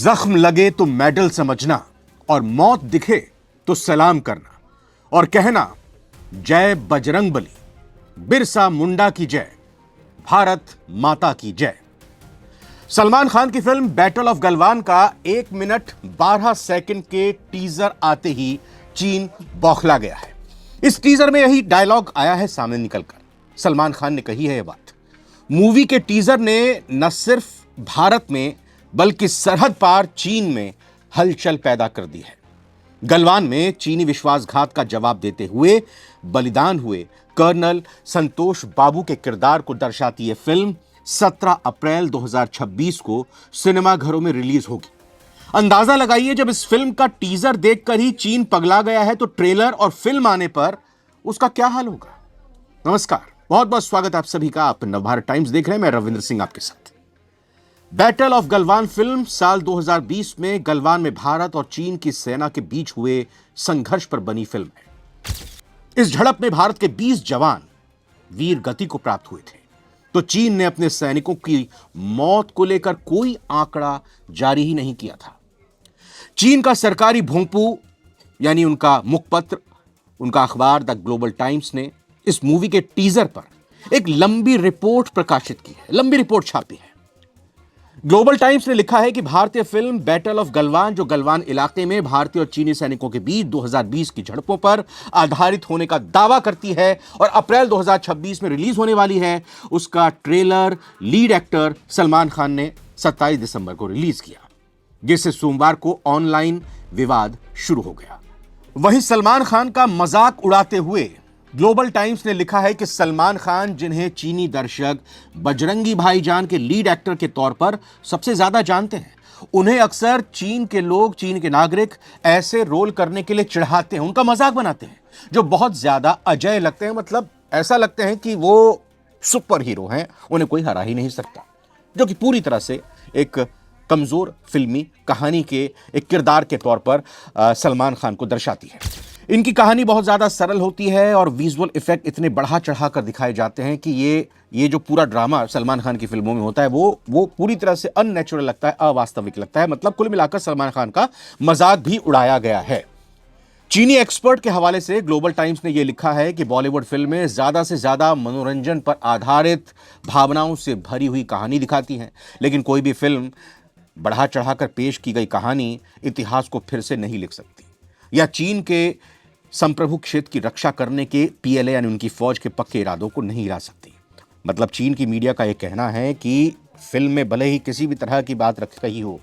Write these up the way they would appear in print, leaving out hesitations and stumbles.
जख्म लगे तो मेडल समझना और मौत दिखे तो सलाम करना और कहना जय बजरंग बली, बिरसा मुंडा की जय, भारत माता की जय। सलमान खान की फिल्म बैटल ऑफ गलवान का 1 मिनट 12 सेकंड के टीजर आते ही चीन बौखला गया है। इस टीजर में यही डायलॉग आया है सामने निकलकर। सलमान खान ने कही है यह बात। मूवी के टीजर ने न सिर्फ भारत में बल्कि सरहद पार चीन में हलचल पैदा कर दी है। गलवान में चीनी विश्वासघात का जवाब देते हुए बलिदान हुए कर्नल संतोष बाबू के किरदार को दर्शाती यह फिल्म 17 अप्रैल 2026 को सिनेमाघरों में रिलीज होगी। अंदाजा लगाइए, जब इस फिल्म का टीजर देखकर ही चीन पगला गया है तो ट्रेलर और फिल्म आने पर उसका क्या हाल होगा। नमस्कार, बहुत बहुत स्वागत आप सभी का। आप नवभारत टाइम्स देख रहे हैं, मैं रविंद्र सिंह आपके साथ। बैटल ऑफ गलवान फिल्म साल 2020 में गलवान में भारत और चीन की सेना के बीच हुए संघर्ष पर बनी फिल्म है। इस झड़प में भारत के 20 जवान वीर गति को प्राप्त हुए थे, तो चीन ने अपने सैनिकों की मौत को लेकर कोई आंकड़ा जारी ही नहीं किया था। चीन का सरकारी भोंपू यानी उनका मुखपत्र, उनका अखबार द ग्लोबल टाइम्स ने इस मूवी के टीजर पर एक लंबी रिपोर्ट प्रकाशित की है, लंबी रिपोर्ट छापी है। ग्लोबल टाइम्स ने लिखा है कि भारतीय फिल्म बैटल ऑफ गलवान, जो गलवान इलाके में भारतीय और चीनी सैनिकों के बीच 2020 की झड़पों पर आधारित होने का दावा करती है और अप्रैल 2026 में रिलीज होने वाली है, उसका trailer lead actor Salman Khan ने 27 दिसंबर को रिलीज किया, जिससे सोमवार को ऑनलाइन विवाद शुरू हो गया। वहीं सलमान खान का मजाक उड़ाते हुए ग्लोबल टाइम्स ने लिखा है कि सलमान खान, जिन्हें चीनी दर्शक बजरंगी भाईजान के लीड एक्टर के तौर पर सबसे ज्यादा जानते हैं, उन्हें अक्सर चीन के लोग, चीन के नागरिक ऐसे रोल करने के लिए चिढ़ाते हैं, उनका मजाक बनाते हैं, जो बहुत ज्यादा अजय लगते हैं। मतलब ऐसा लगते हैं कि वो सुपर हीरो हैं, उन्हें कोई हरा ही नहीं सकता, जो कि पूरी तरह से एक कमजोर फिल्मी कहानी के एक किरदार के तौर पर सलमान खान को दर्शाती है। इनकी कहानी बहुत ज़्यादा सरल होती है और विजुअल इफेक्ट इतने बढ़ा चढ़ा कर दिखाए जाते हैं कि ये जो पूरा ड्रामा सलमान खान की फिल्मों में होता है वो पूरी तरह से अननेचुरल लगता है, अवास्तविक लगता है। मतलब कुल मिलाकर सलमान खान का मजाक भी उड़ाया गया है। चीनी एक्सपर्ट के हवाले से ग्लोबल टाइम्स ने यह लिखा है कि बॉलीवुड फिल्में ज़्यादा से ज़्यादा मनोरंजन पर आधारित भावनाओं से भरी हुई कहानी दिखाती हैं, लेकिन कोई भी फिल्म बढ़ा चढ़ाकर पेश की गई कहानी इतिहास को फिर से नहीं लिख सकती या चीन के संप्रभु क्षेत्र की रक्षा करने के पीएलए यानी उनकी फौज के पक्के इरादों को नहीं हिला सकती। मतलब चीन की मीडिया का यह कहना है कि फिल्म में भले ही किसी भी तरह की बात रख रही हो,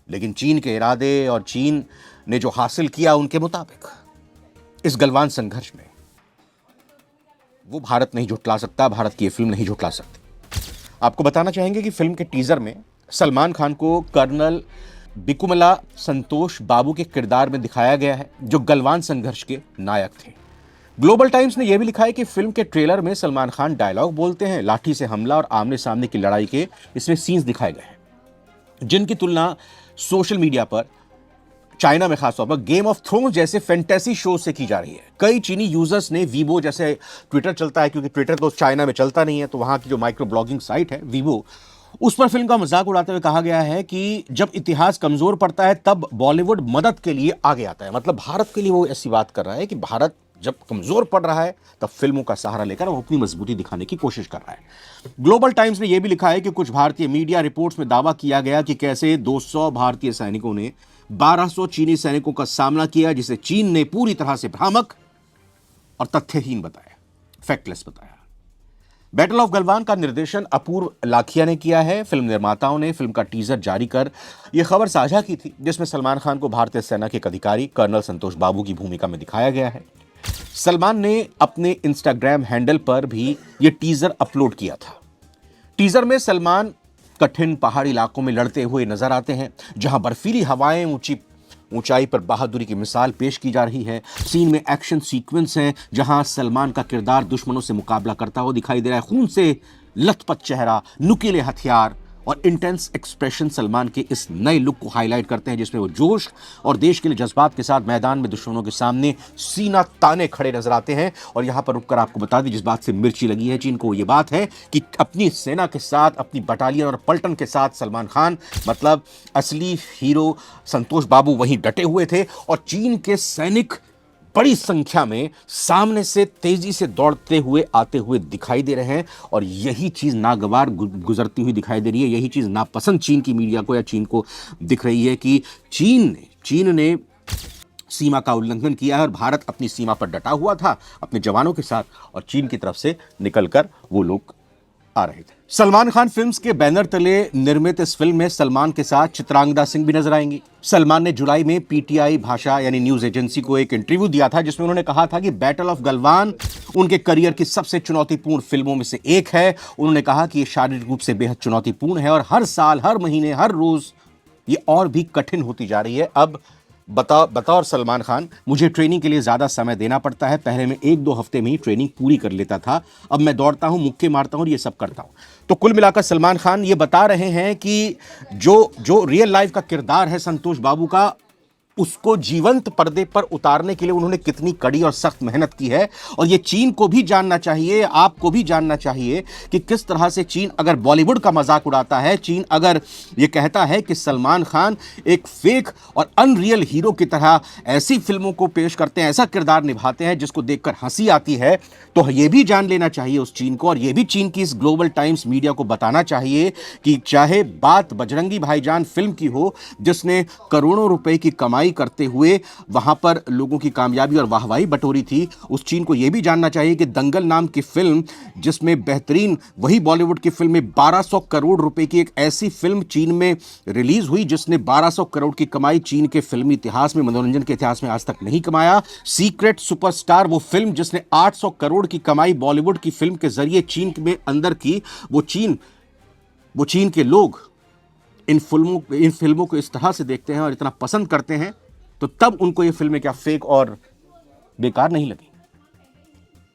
लेकिन चीन के इरादे और चीन ने जो हासिल किया उनके मुताबिक इस गलवान संघर्ष में वो भारत नहीं झुठला सकता, भारत की यह फिल्म नहीं झुठला सकती। आपको बताना चाहेंगे कि फिल्म के टीजर में सलमान खान को कर्नल बिकुमला संतोष बाबू के किरदार में दिखाया गया है, जो गलवान संघर्ष के नायक थे। ग्लोबल टाइम्स ने यह भी लिखा है कि फिल्म के ट्रेलर में सलमान खान डायलॉग बोलते हैं, लाठी से हमला और आमने सामने की लड़ाई के इसमें सीन्स दिखाए गए हैं, जिनकी तुलना सोशल मीडिया पर चाइना में खासतौर पर गेम ऑफ थ्रोन्स जैसे फैंटेसी शो से की जा रही है। कई चीनी यूजर्स ने वीबो, जैसे ट्विटर चलता है, क्योंकि ट्विटर तो चाइना में चलता नहीं है, तो वहां की जो माइक्रो ब्लॉगिंग साइट है वीबो, उस पर फिल्म का मजाक उड़ाते हुए कहा गया है कि जब इतिहास कमजोर पड़ता है तब बॉलीवुड मदद के लिए आगे आता है। मतलब भारत के लिए वो ऐसी बात कर रहा है कि भारत जब कमजोर पड़ रहा है तब फिल्मों का सहारा लेकर वो अपनी मजबूती दिखाने की कोशिश कर रहा है। ग्लोबल टाइम्स ने यह भी लिखा है कि कुछ भारतीय मीडिया रिपोर्ट्स में दावा किया गया कि कैसे 200 भारतीय सैनिकों ने 1200 चीनी सैनिकों का सामना किया, जिसे चीन ने पूरी तरह से भ्रामक और तथ्यहीन बताया, फैक्टलेस बताया। बैटल ऑफ गलवान का निर्देशन अपूर्व लाखिया ने किया है। फिल्म निर्माताओं ने फिल्म का टीजर जारी कर यह खबर साझा की थी, जिसमें सलमान खान को भारतीय सेना के एक अधिकारी कर्नल संतोष बाबू की भूमिका में दिखाया गया है। सलमान ने अपने इंस्टाग्राम हैंडल पर भी यह टीजर अपलोड किया था। टीजर में सलमान कठिन पहाड़ी इलाकों में लड़ते हुए नजर आते हैं, जहां बर्फीली हवाएं, ऊंचाई पर बहादुरी की मिसाल पेश की जा रही है। सीन में एक्शन सीक्वेंस है, जहां सलमान का किरदार दुश्मनों से मुकाबला करता हुआ दिखाई दे रहा है। खून से लथपथ चेहरा, नुकीले हथियार और इंटेंस एक्सप्रेशन सलमान के इस नए लुक को हाईलाइट करते हैं, जिसमें वो जोश और देश के लिए जज्बात के साथ मैदान में दुश्मनों के सामने सीना ताने खड़े नजर आते हैं। और यहां पर रुककर आपको बता दें, जिस बात से मिर्ची लगी है चीन को, ये बात है कि अपनी सेना के साथ, अपनी बटालियन और पलटन के साथ सलमान खान मतलब असली हीरो संतोष बाबू वहीं डटे हुए थे, और चीन के सैनिक बड़ी संख्या में सामने से तेजी से दौड़ते हुए आते हुए दिखाई दे रहे हैं। और यही चीज नागवार गुजरती हुई दिखाई दे रही है, यही चीज नापसंद चीन की मीडिया को या चीन को दिख रही है कि चीन ने सीमा का उल्लंघन किया है और भारत अपनी सीमा पर डटा हुआ था अपने जवानों के साथ, और चीन की तरफ से निकलकर वो लोग आ रहे थे। सलमान खान फिल्म्स के बैनर तले निर्मित इस फिल्म में सलमान के साथ चित्रांगदा सिंह भी नजर आएंगी। सलमान ने जुलाई में पीटीआई भाषा यानी न्यूज एजेंसी को एक इंटरव्यू दिया था, जिसमें उन्होंने कहा था कि बैटल ऑफ गलवान उनके करियर की सबसे चुनौतीपूर्ण फिल्मों में से एक है। उन्होंने कहा कि यह शारीरिक रूप से बेहद चुनौतीपूर्ण है और हर साल, हर महीने, हर रोज ये और भी कठिन होती जा रही है। अब बतौर सलमान खान मुझे ट्रेनिंग के लिए ज़्यादा समय देना पड़ता है। पहले मैं 1-2 हफ्ते में ही ट्रेनिंग पूरी कर लेता था, अब मैं दौड़ता हूं, मुक्के मारता हूं और ये सब करता हूं। तो कुल मिलाकर सलमान खान ये बता रहे हैं कि जो रियल लाइफ का किरदार है संतोष बाबू का, उसको जीवंत पर्दे पर उतारने के लिए उन्होंने कितनी कड़ी और सख्त मेहनत की है। और ये चीन को भी जानना चाहिए, आपको भी जानना चाहिए कि किस तरह से चीन अगर बॉलीवुड का मजाक उड़ाता है, चीन अगर ये कहता है कि सलमान खान एक फेक और अनरियल हीरो की तरह ऐसी फिल्मों को पेश करते हैं, ऐसा किरदार निभाते हैं जिसको देखकर हंसी आती है, तो ये भी जान लेना चाहिए उस चीन को। और ये भी चीन की इस ग्लोबल टाइम्स मीडिया को बताना चाहिए कि चाहे बात बजरंगी भाईजान फिल्म की हो, जिसने करोड़ों रुपए की कमाई करते हुए वहां पर लोगों की कामयाबी और वाहवाही बटोरी थी, उस चीन को यह भी जानना चाहिए कि दंगल नाम की फिल्म, जिसमें बेहतरीन वही बॉलीवुड की फिल्म में 1200 करोड़ रुपए की एक ऐसी फिल्म चीन में रिलीज हुई जिसने 1200 करोड़ की कमाई चीन के फिल्मी इतिहास में, मनोरंजन के इतिहास में आज तक नहीं कमाया। सीक्रेट सुपरस्टार वो फिल्म जिसने 800 करोड़ की कमाई बॉलीवुड की फिल्म के जरिए चीन में अंदर की, वो चीन के लोग इन फिल्मों को इस तरह से देखते हैं और इतना पसंद करते हैं, तो तब उनको ये फिल्में क्या फेक और बेकार नहीं लगी।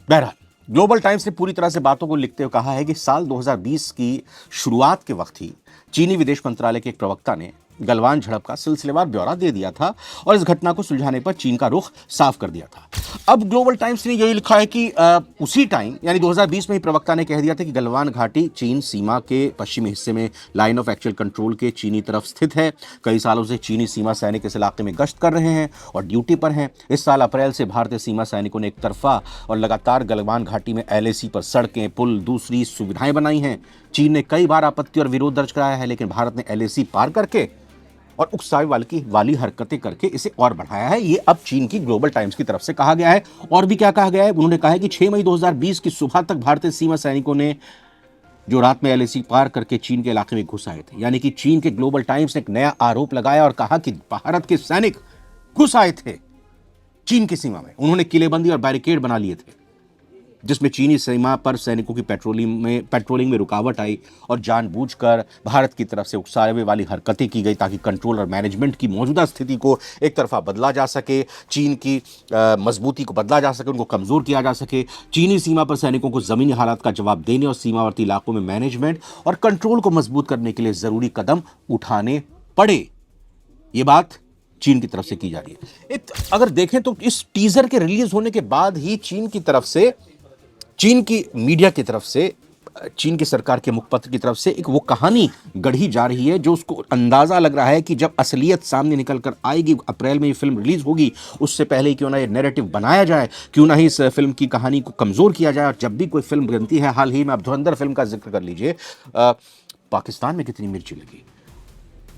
बहरहाल, ग्लोबल टाइम्स ने पूरी तरह से बातों को लिखते हुए कहा है कि साल 2020 की शुरुआत के वक्त ही चीनी विदेश मंत्रालय के एक प्रवक्ता ने गलवान झड़प का सिलसिलेवार ब्यौरा दे दिया था और इस घटना को सुलझाने पर चीन का रुख साफ कर दिया था। अब ग्लोबल टाइम्स ने यही लिखा है कि उसी टाइम यानी 2020 में ही प्रवक्ता ने कह दिया था कि गलवान घाटी चीन सीमा के पश्चिमी हिस्से में लाइन ऑफ एक्चुअल कंट्रोल के चीनी तरफ स्थित है। कई सालों से चीनी सीमा सैनिक इस इलाके में गश्त कर रहे हैं और ड्यूटी पर हैं। इस साल अप्रैल से भारतीय सीमा सैनिकों ने एक तरफा और लगातार गलवान घाटी में LAC पर सड़कें, पुल, दूसरी सुविधाएं बनाई हैं। चीन ने कई बार आपत्ति और विरोध दर्ज कराया है, लेकिन भारत ने LAC पार करके और उकसावे वाली हरकतें करके इसे और बढ़ाया है। ये अब चीन की ग्लोबल टाइम्स की तरफ से कहा गया है। और भी क्या कहा गया है, उन्होंने कहा है कि 6 मई 2020 की सुबह तक भारतीय सीमा सैनिकों ने जो रात में LAC पार करके चीन के इलाके में घुस आए थे, यानी कि चीन के ग्लोबल टाइम्स ने एक नया आरोप लगाया और कहा कि भारत के सैनिक घुस आए थे चीन की सीमा में। उन्होंने किलेबंदी और बैरिकेड बना लिए थे, जिसमें चीनी सीमा पर सैनिकों की पेट्रोलिंग में रुकावट आई और जानबूझकर भारत की तरफ से उकसावे वाली हरकतें की गई ताकि कंट्रोल और मैनेजमेंट की मौजूदा स्थिति को एक तरफा बदला जा सके, चीन की मजबूती को बदला जा सके, उनको कमज़ोर किया जा सके। चीनी सीमा पर सैनिकों को ज़मीनी हालात का जवाब देने और सीमावर्ती इलाकों में मैनेजमेंट और कंट्रोल को मजबूत करने के लिए ज़रूरी कदम उठाने पड़े। ये बात चीन की तरफ से की जा रही है। अगर देखें तो इस टीज़र के रिलीज होने के बाद ही चीन की मीडिया की तरफ से, चीन की सरकार के मुखपत्र की तरफ से एक वो कहानी गढ़ी जा रही है जो उसको अंदाजा लग रहा है कि जब असलियत सामने निकल कर आएगी, अप्रैल में ये फिल्म रिलीज होगी, उससे पहले ही क्यों ना ये नैरेटिव बनाया जाए, क्यों ना ही इस फिल्म की कहानी को कमजोर किया जाए। और जब भी कोई फिल्म बनती है, हाल ही में आप धुरंधर फिल्म का जिक्र कर लीजिए, पाकिस्तान में कितनी मिर्ची लगी,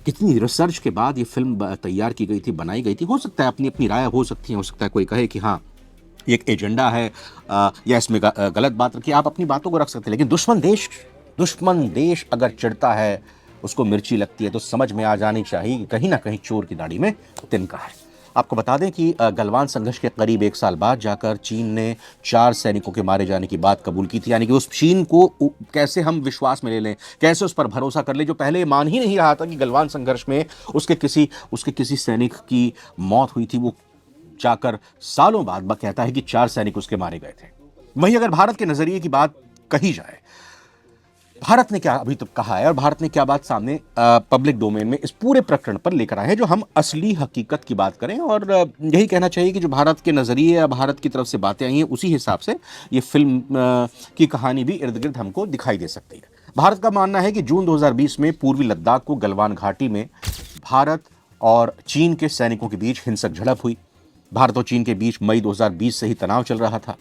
कितनी रिसर्च के बाद ये फिल्म तैयार की गई थी, बनाई गई थी। हो सकता है अपनी अपनी राय हो सकती है, हो सकता है कोई कहे कि हाँ ये एक एजेंडा है या इसमें गलत बात रखी, आप अपनी बातों को रख सकते हैं। लेकिन दुश्मन देश अगर चिढ़ता है, उसको मिर्ची लगती है, तो समझ में आ जानी चाहिए कि कहीं ना कहीं चोर की दाढ़ी में तिनका है। आपको बता दें कि गलवान संघर्ष के करीब 1 साल बाद जाकर चीन ने 4 सैनिकों के मारे जाने की बात कबूल की थी। यानी कि उस चीन को कैसे हम विश्वास में ले लें, कैसे उस पर भरोसा कर लें जो पहले मान ही नहीं रहा था कि गलवान संघर्ष में उसके किसी सैनिक की मौत हुई थी। वो जाकर सालों बाद कहता है कि 4 सैनिक उसके मारे गए थे। वहीं अगर भारत के नजरिए की बात कही जाए, भारत ने क्या अभी तक कहा है और भारत ने क्या बात सामने पब्लिक डोमेन में इस पूरे प्रकरण पर लेकर आए हैं, जो हम असली हकीकत की बात करें। और यही कहना चाहिए कि जो भारत के नज़रिए या भारत की तरफ से बातें आई हैं, उसी हिसाब से ये फिल्म की कहानी भी इर्द गिर्द हमको दिखाई दे सकती है। भारत का मानना है कि जून 2020 में पूर्वी लद्दाख को गलवान घाटी में भारत और चीन के सैनिकों के बीच हिंसक झड़प हुई। भारत और चीन के बीच मई 2020 से ही तनाव चल रहा था।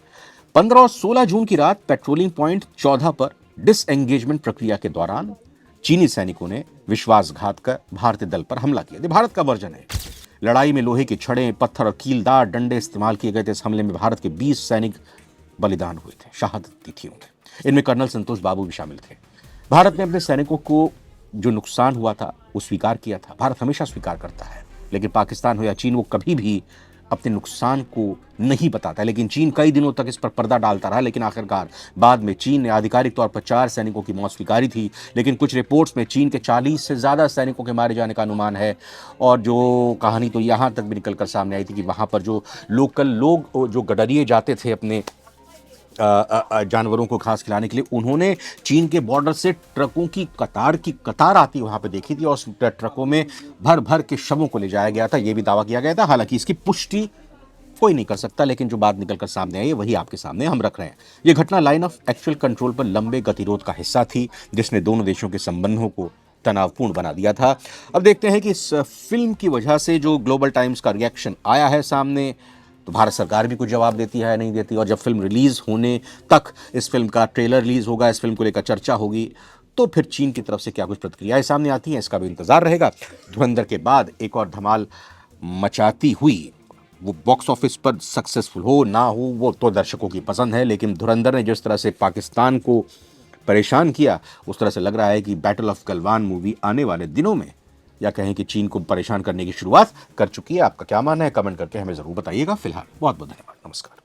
15 और 16 जून की रात पेट्रोलिंग पॉइंट 14 पर डिसएंगेजमेंट प्रक्रिया के दौरान चीनी सैनिकों ने विश्वासघात कर भारतीय दल पर हमला किया। भारत का वर्जन है। लड़ाई में लोहे की छड़ें, पत्थर और कीलदार डंडे इस्तेमाल किए गए थे। इस हमले में भारत के 20 सैनिक बलिदान हुए थे, शहादत दी थी उनके। इनमें कर्नल संतोष बाबू भी शामिल थे। भारत ने अपने सैनिकों को जो नुकसान हुआ था वो स्वीकार किया था। भारत हमेशा स्वीकार करता है, लेकिन पाकिस्तान हो या चीन, वो कभी भी अपने नुकसान को नहीं बताता। लेकिन चीन कई दिनों तक इस पर पर्दा डालता रहा, लेकिन आखिरकार बाद में चीन ने आधिकारिक तौर पर 4 सैनिकों की मौत स्वीकारी थी। लेकिन कुछ रिपोर्ट्स में चीन के 40 से ज़्यादा सैनिकों के मारे जाने का अनुमान है। और जो कहानी तो यहाँ तक भी निकल कर सामने आई थी कि वहाँ पर जो लोकल लोग जो गडरिए जाते थे अपने जानवरों को घास खिलाने के लिए, उन्होंने चीन के बॉर्डर से ट्रकों की कतार आती वहाँ पे देखी थी और उस ट्रकों में भर भर के शवों को ले जाया गया था। ये भी दावा किया गया था। हालांकि इसकी पुष्टि कोई नहीं कर सकता, लेकिन जो बात निकल कर सामने आई है वही आपके सामने हम रख रहे हैं। ये घटना लाइन ऑफ एक्चुअल कंट्रोल पर लंबे गतिरोध का हिस्सा थी, जिसने दोनों देशों के संबंधों को तनावपूर्ण बना दिया था। अब देखते हैं कि इस फिल्म की वजह से जो ग्लोबल टाइम्स का रिएक्शन आया है सामने, तो भारत सरकार भी कुछ जवाब देती है नहीं देती। और जब फिल्म रिलीज होने तक, इस फिल्म का ट्रेलर रिलीज होगा, इस फिल्म को लेकर चर्चा होगी, तो फिर चीन की तरफ से क्या कुछ प्रतिक्रियाएं सामने आती हैं, इसका भी इंतजार रहेगा। धुरंधर के बाद एक और धमाल मचाती हुई, वो बॉक्स ऑफिस पर सक्सेसफुल हो ना हो वो तो दर्शकों की पसंद है, लेकिन धुरंधर ने जिस तरह से पाकिस्तान को परेशान किया, उस तरह से लग रहा है कि बैटल ऑफ गलवान मूवी आने वाले दिनों में, या कहें कि चीन को परेशान करने की शुरुआत कर चुकी है। आपका क्या मानना है, कमेंट करके हमें जरूर बताइएगा। फिलहाल बहुत बहुत धन्यवाद, नमस्कार।